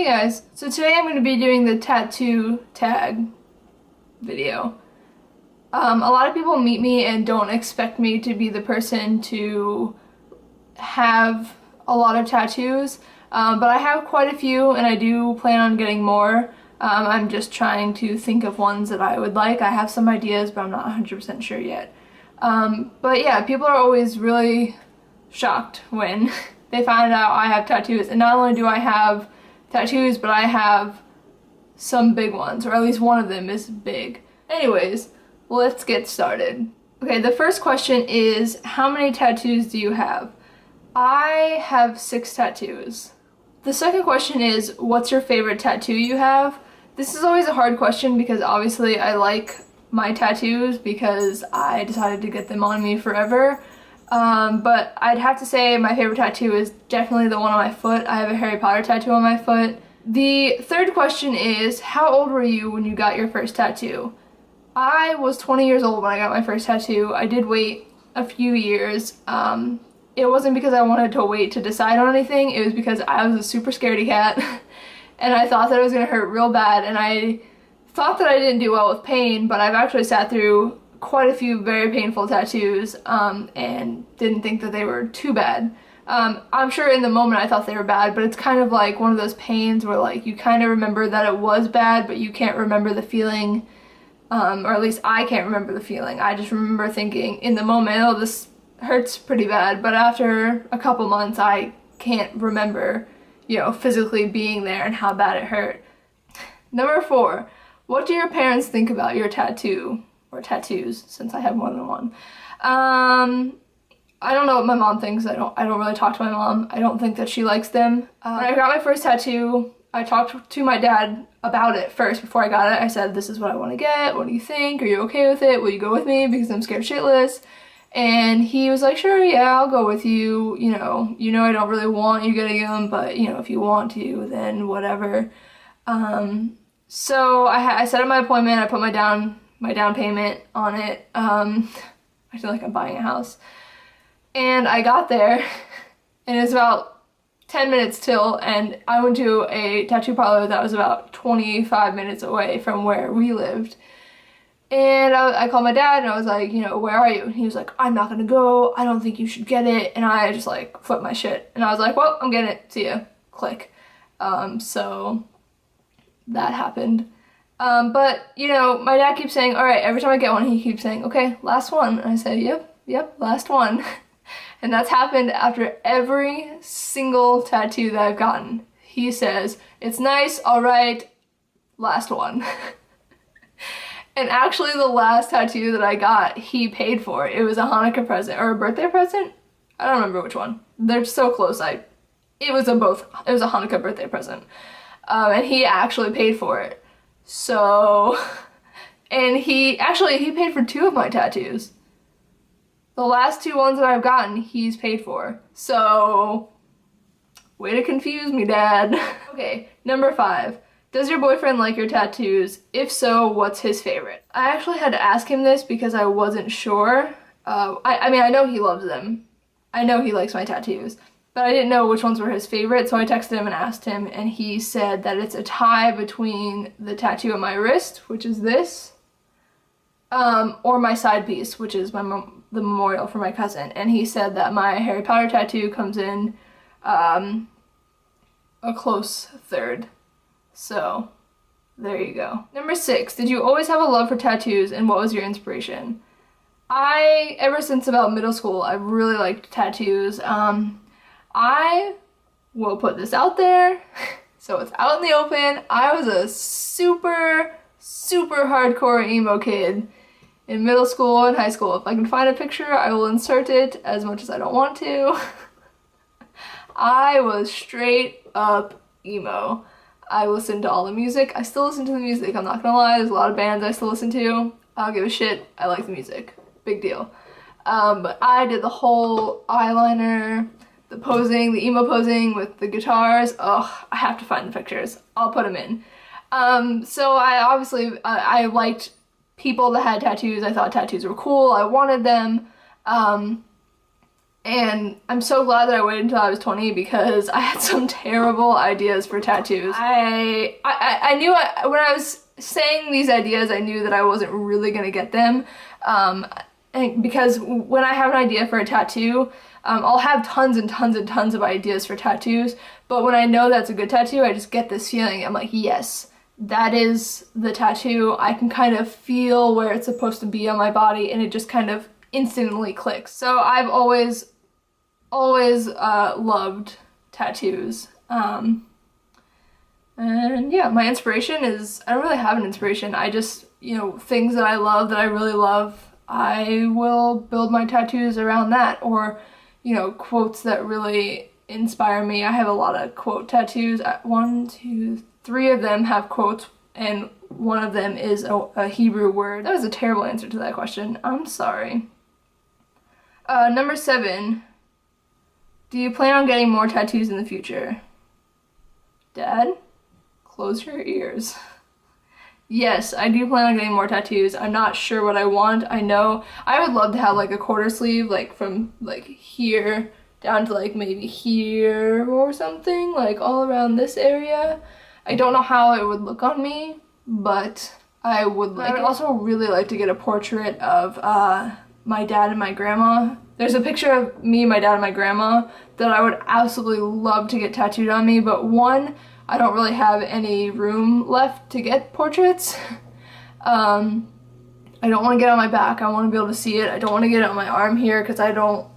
Hey guys, so today I'm going to be doing the tattoo tag video. A lot of people meet me and don't expect me to be the person to have a lot of tattoos, but I have quite a few and I do plan on getting more. I'm just trying to think of ones that I would like. I have some ideas, but I'm not 100% sure yet. But yeah, people are always really shocked when they find out I have tattoos, and not only do I have tattoos, but I have some big ones, or at least one of them is big. Anyways, let's get started. Okay, the first question is, how many tattoos do you have? I have 6 tattoos. The second question is, what's your favorite tattoo you have? This is always a hard question because obviously I like my tattoos because I decided to get them on me forever. But I'd have to say my favorite tattoo is definitely the one on my foot. I have a Harry Potter tattoo on my foot. The third question is, how old were you when you got your first tattoo? I was 20 years old when I got my first tattoo. I did wait a few years. It wasn't because I wanted to wait to decide on anything. It was because I was a super scaredy cat and I thought that it was gonna hurt real bad, and I thought that I didn't do well with pain, but I've actually sat through quite a few very painful tattoos and didn't think that they were too bad. I'm sure in the moment I thought they were bad, but it's kind of like one of those pains where like you kind of remember that it was bad, but you can't remember the feeling, or at least I can't remember the feeling. I just remember thinking in the moment, oh, this hurts pretty bad, but after a couple months I can't remember, you know, physically being there and how bad it hurt. Number 4, what do your parents think about your tattoo? Or tattoos, since I have more than one. I don't know what my mom thinks. I don't really talk to my mom. I don't think that she likes them. When I got my first tattoo, I talked to my dad about it first before I got it. I said, this is what I want to get. What do you think? Are you okay with it? Will you go with me? Because I'm scared shitless. And he was like, sure, yeah, I'll go with you. You know I don't really want you getting them, but you know, if you want to, then whatever. So I set up my appointment. I put my down payment on it. I feel like I'm buying a house. And I got there, and it was about 10 minutes till, and I went to a tattoo parlor that was about 25 minutes away from where we lived. And I called my dad and I was like, you know, where are you? And he was like, I'm not gonna go. I don't think you should get it. And I just like flipped my shit. And I was like, well, I'm getting it. See ya. Click. So that happened. But, you know, my dad keeps saying, alright, every time I get one, he keeps saying, okay, last one. And I said, yep, last one. And that's happened after every single tattoo that I've gotten. He says, it's nice, alright, last one. And actually the last tattoo that I got, he paid for. It was a Hanukkah present, or a birthday present? I don't remember which one. They're so close, it was a Hanukkah birthday present. And he actually paid for it. So, and he paid for 2 of my tattoos. The last 2 ones that I've gotten, he's paid for. So, way to confuse me, Dad. Okay, number 5. Does your boyfriend like your tattoos? If so, what's his favorite? I actually had to ask him this because I wasn't sure. I mean, I know he loves them. I know he likes my tattoos. But I didn't know which ones were his favorite, so I texted him and asked him, and he said that it's a tie between the tattoo on my wrist, which is this, or my side piece, which is the memorial for my cousin. And he said that my Harry Potter tattoo comes in a close third. So, there you go. Number 6, did you always have a love for tattoos, and what was your inspiration? Ever since about middle school, I've really liked tattoos. I will put this out there, so it's out in the open. I was a super hardcore emo kid in middle school and high school. If I can find a picture, I will insert it, as much as I don't want to. I was straight up emo. I listened to all the music. I still listen to the music, I'm not gonna lie. There's a lot of bands I still listen to. I don't give a shit. I like the music. Big deal. But I did the whole eyeliner, the posing, the emo posing with the guitars. Oh, I have to find the pictures. I'll put them in. So I liked people that had tattoos. I thought tattoos were cool. I wanted them. And I'm so glad that I waited until I was 20 because I had some terrible ideas for tattoos. I knew when I was saying these ideas, I knew that I wasn't really gonna get them. Because when I have an idea for a tattoo, I'll have tons and tons and tons of ideas for tattoos, but when I know that's a good tattoo, I just get this feeling. I'm like, yes, that is the tattoo. I can kind of feel where it's supposed to be on my body, and it just kind of instantly clicks. So I've always loved tattoos. And yeah, my inspiration is, I don't really have an inspiration. I just, you know, things that I love, that I really love, I will build my tattoos around that, or, you know, quotes that really inspire me. I have a lot of quote tattoos. 1, 2, 3 of them have quotes, and one of them is a Hebrew word. That was a terrible answer to that question. I'm sorry. Number 7. Do you plan on getting more tattoos in the future? Dad, close your ears. Yes, I do plan on getting more tattoos. I'm not sure what I want. I know I would love to have like a quarter sleeve, like from like here down to like maybe here or something, like all around this area. I don't know how it would look on me, but I would like it. I would also really like to get a portrait of my dad and my grandma. There's a picture of me, my dad, and my grandma that I would absolutely love to get tattooed on me, but one, I don't really have any room left to get portraits. I don't want to get it on my back. I want to be able to see it. I don't want to get it on my arm here because I don't,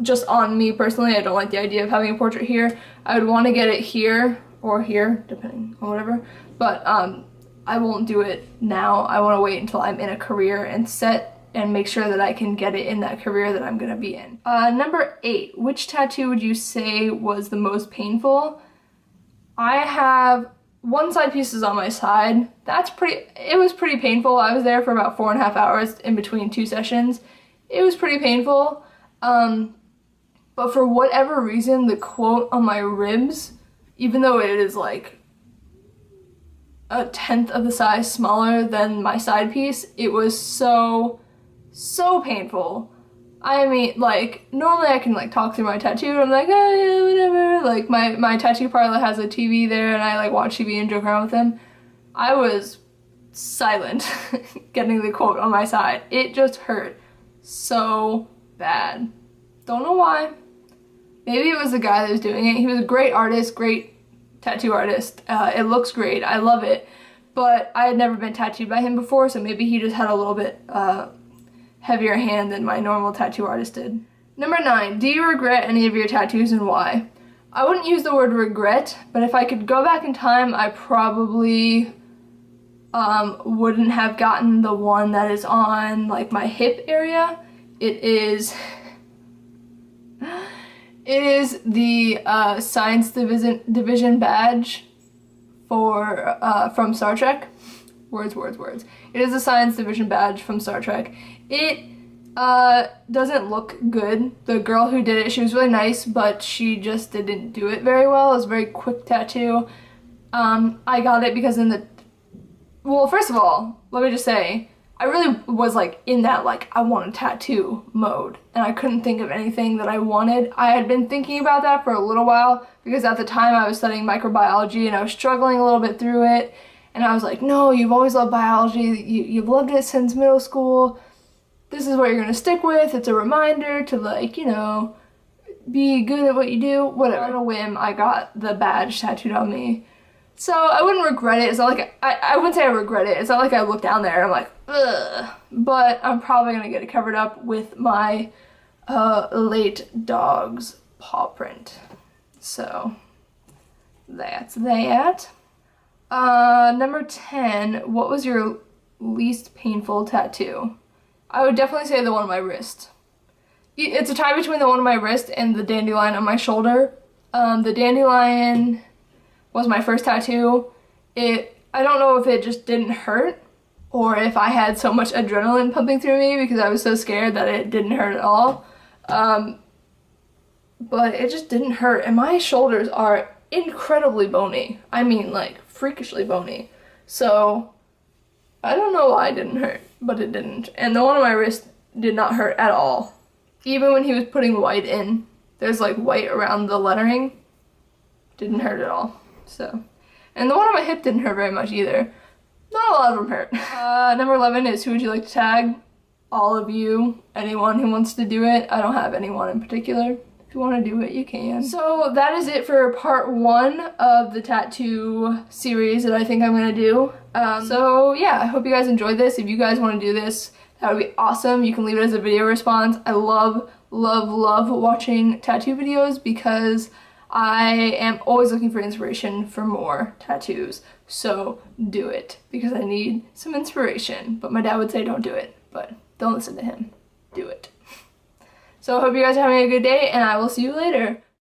just on me personally, I don't like the idea of having a portrait here. I would want to get it here or here, depending on whatever, but I won't do it now. I want to wait until I'm in a career and set and make sure that I can get it in that career that I'm gonna be in. Number 8, which tattoo would you say was the most painful? I have one side piece is on my side. It was pretty painful. I was there for about 4.5 hours in between 2 sessions. It was pretty painful. But for whatever reason, the quote on my ribs, even though it is like a 1/10 of the size smaller than my side piece, it was so painful. I mean, like, normally I can like talk through my tattoo and I'm like, oh yeah, whatever. Like my tattoo parlor has a TV there and I like watch TV and joke around with them. I was silent getting the quote on my side. It just hurt so bad. Don't know why. Maybe it was the guy that was doing it. He was a great artist, great tattoo artist. It looks great. I love it. But I had never been tattooed by him before, so maybe he just had a little bit heavier hand than my normal tattoo artist did. Number 9, do you regret any of your tattoos and why? I wouldn't use the word regret, but if I could go back in time, I probably wouldn't have gotten the one that is on like my hip area. It is the Science Division badge from Star Trek. Words. It is a Science Division badge from Star Trek. It doesn't look good. The girl who did it, she was really nice, but she just didn't do it very well. It was a very quick tattoo. I got it because well, first of all, let me just say, I really was like in that like I want a tattoo mode, and I couldn't think of anything that I wanted. I had been thinking about that for a little while because at the time I was studying microbiology and I was struggling a little bit through it. And I was like, no, you've always loved biology. You've loved it since middle school. This is what you're going to stick with. It's a reminder to, like, you know, be good at what you do. Whatever. On a whim, I got the badge tattooed on me. So I wouldn't regret it. It's not like, I wouldn't say I regret it. It's not like I look down there and I'm like, ugh. But I'm probably going to get it covered up with my late dog's paw print. So that's that. Number 10, what was your least painful tattoo? I would definitely say the one on my wrist. It's a tie between the one on my wrist and the dandelion on my shoulder. The dandelion was my first tattoo. I don't know if it just didn't hurt or if I had so much adrenaline pumping through me because I was so scared that it didn't hurt at all. But it just didn't hurt, and my shoulders are incredibly bony. I mean, like, freakishly bony. So I don't know why it didn't hurt, but it didn't. And the one on my wrist did not hurt at all. even when he was putting white in, there's like white around the lettering. Didn't hurt at all. So, and the one on my hip didn't hurt very much either. Not a lot of them hurt. Number 11 is who would you like to tag? All of you, anyone who wants to do it. I don't have anyone in particular. If you want to do it, you can. So that is it for part 1 of the tattoo series that I think I'm gonna do. So yeah, I hope you guys enjoyed this. If you guys want to do this, that would be awesome. You can leave it as a video response. I love watching tattoo videos because I am always looking for inspiration for more tattoos. So do it because I need some inspiration. But my dad would say don't do it, but don't listen to him. Do it. So I hope you guys are having a good day and I will see you later.